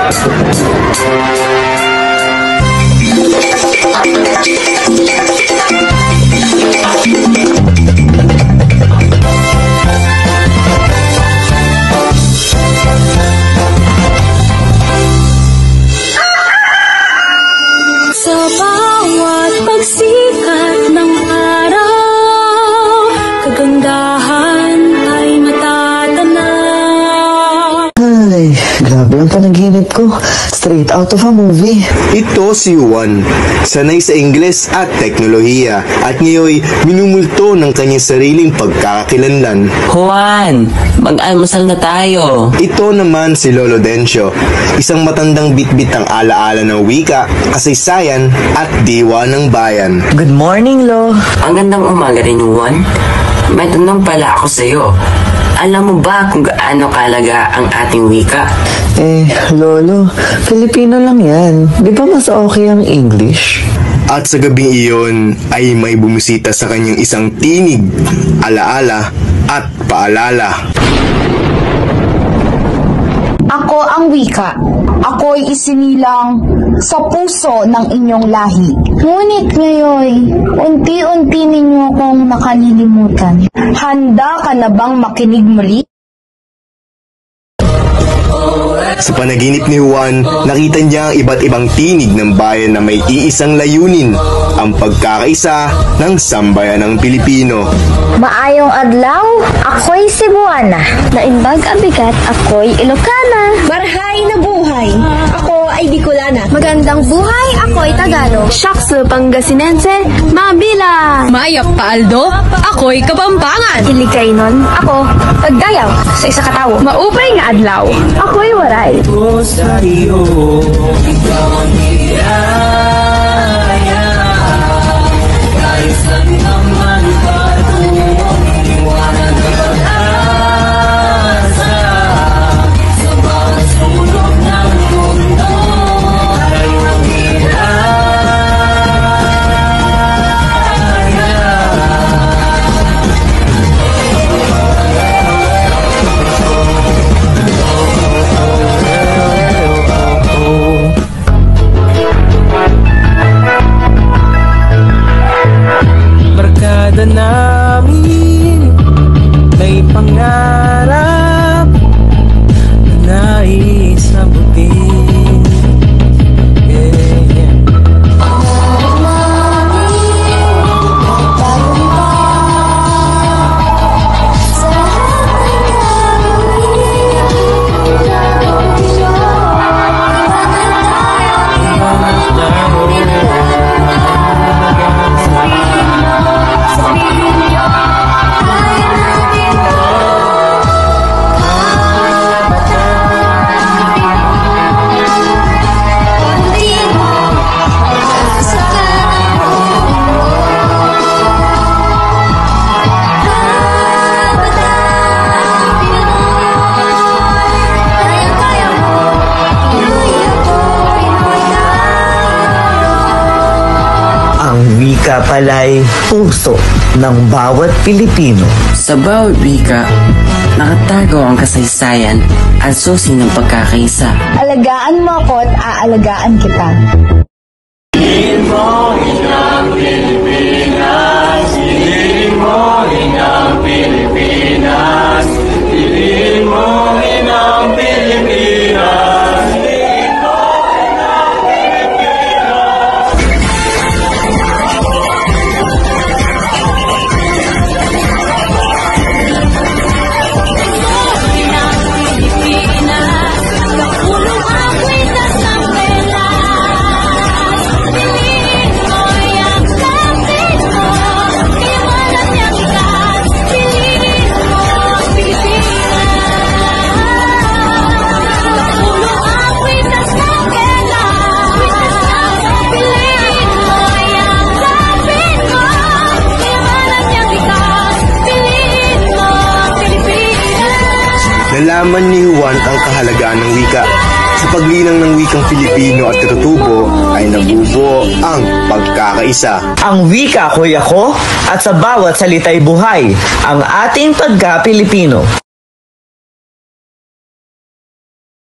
Sa bawat pagsikat ng araw, kagandahan ay matatanaw. Ay, grabe ang panaginip ko. Straight out of a movie. Ito si Juan, sanay sa Ingles at teknolohiya at ngayon minumulto ng kanyang sariling pagkakakilanlan. Juan, mag-almusal na tayo. Ito naman si Lolo Dencio, isang matandang bitbit ng alaala ng wika, kasaysayan at diwa ng bayan. Good morning, Lo. Ang gandang umaga rin, Juan. May tanong pala ako sa'yo. Alam mo ba kung gaano kalaga ang ating wika? Lolo, Filipino lang yan. Di ba mas okay ang English? At sa gabing iyon ay may bumisita sa kanyang isang tinig, alaala at paalala. Ako ang wika. Ako'y isinilang sa puso ng inyong lahi. Ngunit ngayon, unti-unti ninyo akong nakalilimutan. Handa ka na bang makinig muli? Sa panaginip ni Juan, nakita niya ang iba't ibang tinig ng bayan na may iisang layunin, ang pagkakaisa ng sambayan ng Pilipino. Maayong adlaw, ako'y Cebuana. Naimbag abigat, ako'y Ilocana. Marhay na buhay, ako ay Bicolana. Magandang buhay, ako'y Tagalog. Shucks, Pangasinense, Mabila. Mayap Paaldo, ako'y Kapampangan. Iligaynon, ako, Pagdayaw, sa isa katawo. Maupay nga adlaw, Ako'y Waray. Sa iyo, ikaw ang niyaya. Kahit saan naman patuong iwanan ng pag-asa. Sa bawat sulok ng mundo ay barkada namin may pangarap na nais abutin. Wika pala'y puso ng bawat Pilipino. Sa bawat wika, nakatago ang kasaysayan at susi ng pagkakaisa. Alagaan mo ako at aalagaan kita. Piliin mo inang Pilipinas, piliin mo inang Pilipinas, piliin mo inang Pilipinas. Nalaman ni Juan ang kahalagaan ng wika. Sa paglinang ng wikang Filipino at katutubo ay nabubuo ang pagkakaisa. Ang wika ko'y ako at sa bawat salita'y buhay ang ating pagka-Pilipino.